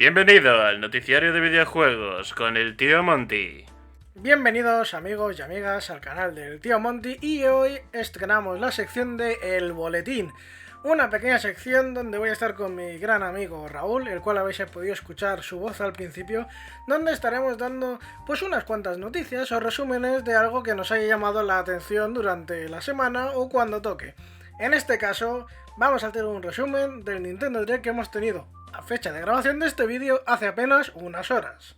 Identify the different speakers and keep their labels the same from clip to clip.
Speaker 1: Bienvenido al noticiario de videojuegos con el tío Monty.
Speaker 2: Bienvenidos amigos y amigas al canal del tío Monty y hoy estrenamos la sección de El Boletín. Una pequeña sección donde voy a estar con mi gran amigo Raúl, el cual habéis podido escuchar su voz al principio, donde estaremos dando pues unas cuantas noticias o resúmenes de algo que nos haya llamado la atención durante la semana o cuando toque. En este caso vamos a hacer un resumen del Nintendo Direct que hemos tenido a fecha de grabación de este vídeo hace apenas unas horas.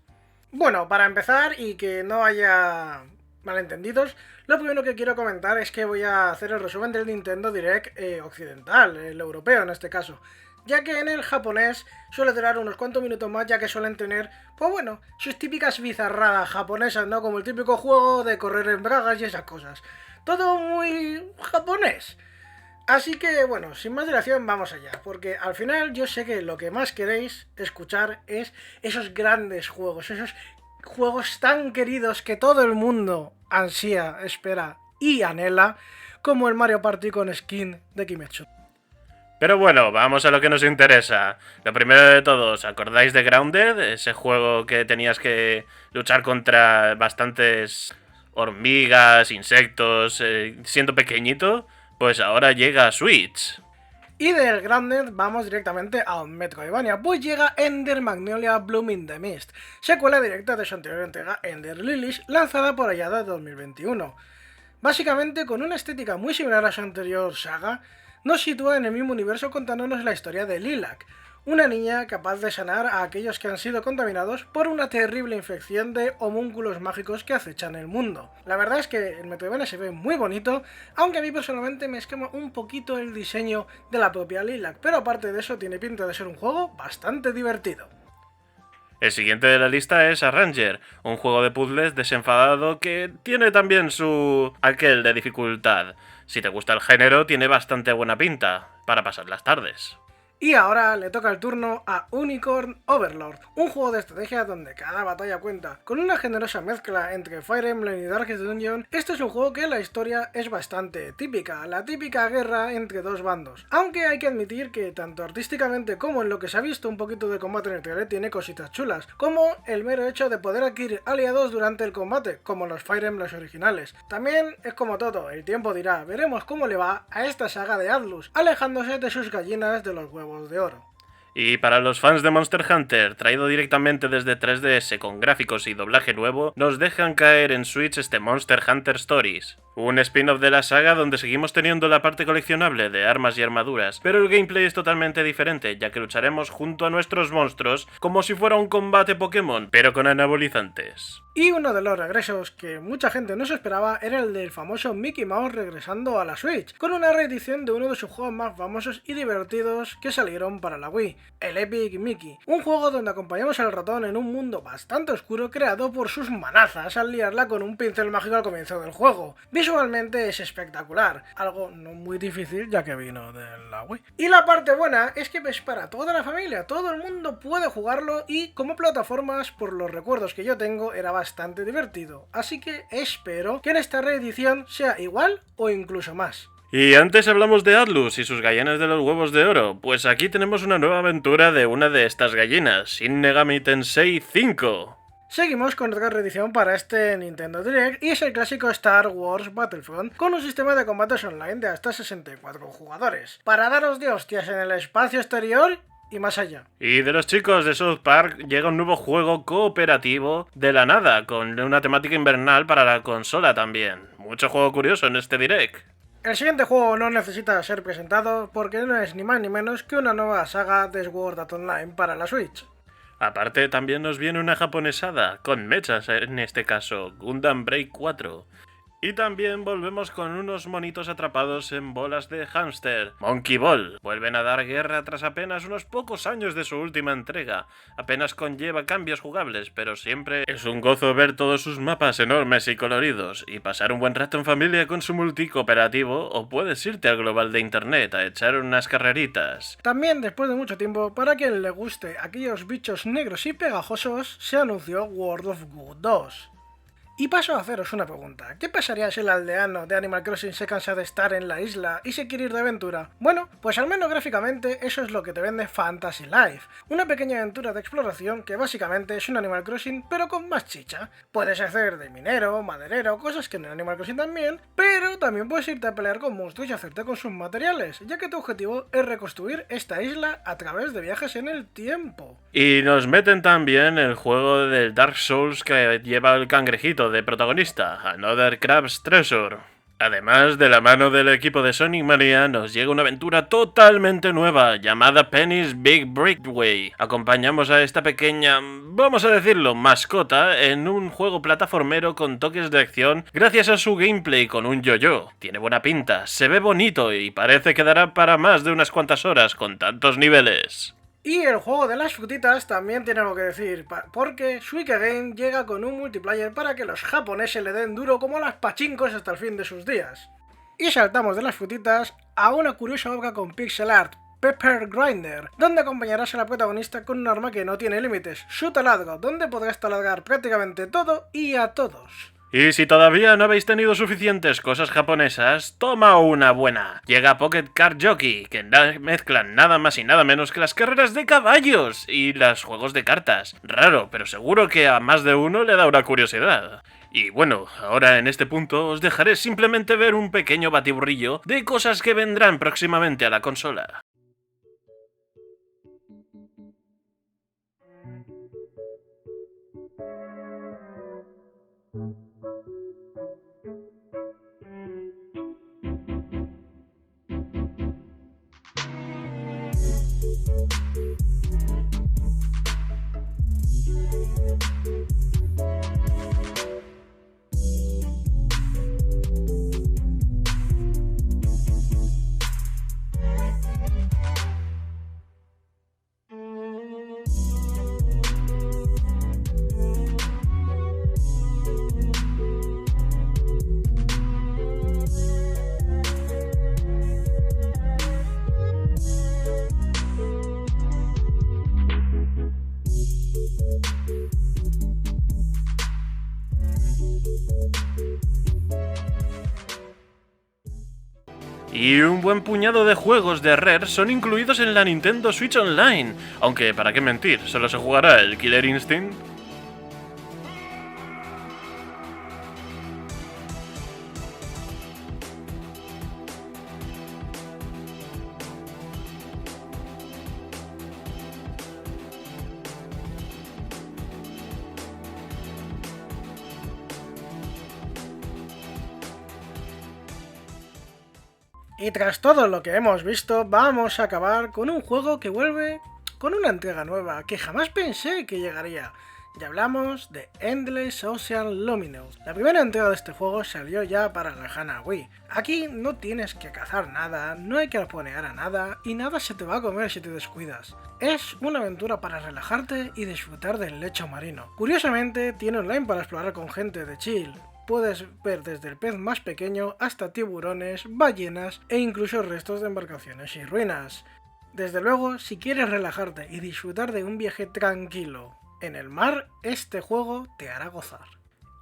Speaker 2: Bueno, para empezar y que no haya malentendidos, lo primero que quiero comentar es que voy a hacer el resumen del Nintendo Direct occidental, el europeo en este caso, ya que en el japonés suele durar unos cuantos minutos más, ya que suelen tener, pues bueno, sus típicas bizarradas japonesas, ¿no? Como el típico juego de correr en bragas y esas cosas. Todo muy japonés. Así que, bueno, sin más dilación, vamos allá, porque al final yo sé que lo que más queréis escuchar es esos grandes juegos, esos juegos tan queridos que todo el mundo ansía, espera y anhela, como el Mario Party con skin de Kimetsu.
Speaker 1: Pero bueno, vamos a lo que nos interesa. Lo primero de todo, ¿os acordáis de Grounded? Ese juego que tenías que luchar contra bastantes hormigas, insectos, siendo pequeñito. Pues ahora llega a Switch.
Speaker 2: Y del Grounded vamos directamente a un Metroidvania, pues llega Ender Magnolia Bloom in the Mist, secuela directa de su anterior entrega Ender Lilies, lanzada por allá de 2021. Básicamente, con una estética muy similar a su anterior saga, nos sitúa en el mismo universo contándonos la historia de Lilac, una niña capaz de sanar a aquellos que han sido contaminados por una terrible infección de homúnculos mágicos que acechan el mundo. La verdad es que el Metroidvania se ve muy bonito, aunque a mí personalmente me esquema un poquito el diseño de la propia Lilac, pero aparte de eso tiene pinta de ser un juego bastante divertido.
Speaker 1: El siguiente de la lista es Arranger, un juego de puzzles desenfadado que tiene también su aquel de dificultad. Si te gusta el género, tiene bastante buena pinta para pasar las tardes.
Speaker 2: Y ahora le toca el turno a Unicorn Overlord, un juego de estrategia donde cada batalla cuenta. Con una generosa mezcla entre Fire Emblem y Darkest Dungeon, este es un juego que la historia es bastante típica, la típica guerra entre dos bandos. Aunque hay que admitir que tanto artísticamente como en lo que se ha visto un poquito de combate en el trailer tiene cositas chulas, como el mero hecho de poder adquirir aliados durante el combate, como los Fire Emblem originales. También es como todo, el tiempo dirá, veremos cómo le va a esta saga de Atlus, alejándose de sus gallinas de los huevos de oro.
Speaker 1: Y para los fans de Monster Hunter, traído directamente desde 3DS con gráficos y doblaje nuevo, nos dejan caer en Switch este Monster Hunter Stories. Un spin-off de la saga donde seguimos teniendo la parte coleccionable de armas y armaduras, pero el gameplay es totalmente diferente, ya que lucharemos junto a nuestros monstruos como si fuera un combate Pokémon, pero con anabolizantes.
Speaker 2: Y uno de los regresos que mucha gente no se esperaba era el del famoso Mickey Mouse regresando a la Switch, con una reedición de uno de sus juegos más famosos y divertidos que salieron para la Wii, el Epic Mickey, un juego donde acompañamos al ratón en un mundo bastante oscuro creado por sus manazas al liarla con un pincel mágico al comienzo del juego. Visualmente es espectacular, algo no muy difícil ya que vino de la Wii. Y la parte buena es que es para toda la familia, todo el mundo puede jugarlo y como plataformas, por los recuerdos que yo tengo, era bastante divertido. Así que espero que en esta reedición sea igual o incluso más.
Speaker 1: Y antes hablamos de Atlus y sus gallinas de los huevos de oro, pues aquí tenemos una nueva aventura de una de estas gallinas, Shin Megami Tensei 5.
Speaker 2: Seguimos con otra reedición para este Nintendo Direct y es el clásico Star Wars Battlefront con un sistema de combates online de hasta 64 jugadores, para daros de hostias en el espacio exterior y más allá.
Speaker 1: Y de los chicos de South Park llega un nuevo juego cooperativo de la nada, con una temática invernal para la consola también. Mucho juego curioso en este Direct.
Speaker 2: El siguiente juego no necesita ser presentado porque no es ni más ni menos que una nueva saga de Sword Art Online para la Switch.
Speaker 1: Aparte también nos viene una japonesada, con mechas en este caso, Gundam Break 4. Y también volvemos con unos monitos atrapados en bolas de hámster, Monkey Ball. Vuelven a dar guerra tras apenas unos pocos años de su última entrega. Apenas conlleva cambios jugables, pero siempre es un gozo ver todos sus mapas enormes y coloridos, y pasar un buen rato en familia con su multicooperativo, o puedes irte al global de internet a echar unas carreritas.
Speaker 2: También, después de mucho tiempo, para quien le guste aquellos bichos negros y pegajosos, se anunció World of Goo 2. Y paso a haceros una pregunta. ¿Qué pasaría si el aldeano de Animal Crossing se cansa de estar en la isla y se quiere ir de aventura? Bueno, pues al menos gráficamente eso es lo que te vende Fantasy Life. Una pequeña aventura de exploración que básicamente es un Animal Crossing pero con más chicha. Puedes hacer de minero, maderero, cosas que en el Animal Crossing también, pero también puedes irte a pelear con monstruos y hacerte con sus materiales, ya que tu objetivo es reconstruir esta isla a través de viajes en el tiempo.
Speaker 1: Y nos meten también el juego del Dark Souls que lleva el cangrejito de protagonista, Another Crab's Treasure. Además, de la mano del equipo de Sonic Mania, nos llega una aventura totalmente nueva, llamada Penny's Big Breakaway. Acompañamos a esta pequeña, vamos a decirlo, mascota, en un juego plataformero con toques de acción gracias a su gameplay con un yo-yo. Tiene buena pinta, se ve bonito y parece que dará para más de unas cuantas horas con tantos niveles.
Speaker 2: Y el juego de las frutitas también tiene algo que decir, porque Suikoden llega con un multiplayer para que los japoneses le den duro como las pachincos hasta el fin de sus días. Y saltamos de las frutitas a una curiosa obra con pixel art, Pepper Grinder, donde acompañarás a la protagonista con un arma que no tiene límites, su taladro, donde podrás taladrar prácticamente todo y a todos.
Speaker 1: Y si todavía no habéis tenido suficientes cosas japonesas, toma una buena. Llega Pocket Card Jockey, que mezclan nada más y nada menos que las carreras de caballos y los juegos de cartas. Raro, pero seguro que a más de uno le da una curiosidad. Y bueno, ahora en este punto os dejaré simplemente ver un pequeño batiburrillo de cosas que vendrán próximamente a la consola. Y un buen puñado de juegos de Rare son incluidos en la Nintendo Switch Online, aunque para qué mentir, solo se jugará el Killer Instinct.
Speaker 2: Y tras todo lo que hemos visto, vamos a acabar con un juego que vuelve con una entrega nueva que jamás pensé que llegaría. Ya hablamos de Endless Ocean Luminous. La primera entrega de este juego salió ya para la lejana Wii. Aquí no tienes que cazar nada, no hay que arponear a nada y nada se te va a comer si te descuidas. Es una aventura para relajarte y disfrutar del lecho marino. Curiosamente, tiene online para explorar con gente de chill. Puedes ver desde el pez más pequeño hasta tiburones, ballenas e incluso restos de embarcaciones y ruinas. Desde luego, si quieres relajarte y disfrutar de un viaje tranquilo en el mar, este juego te hará gozar.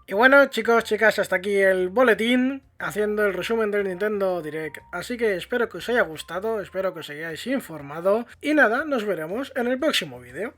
Speaker 2: Y bueno, chicos, chicas, hasta aquí el boletín haciendo el resumen del Nintendo Direct. Así que espero que os haya gustado, espero que os hayáis informado y nada, nos veremos en el próximo vídeo.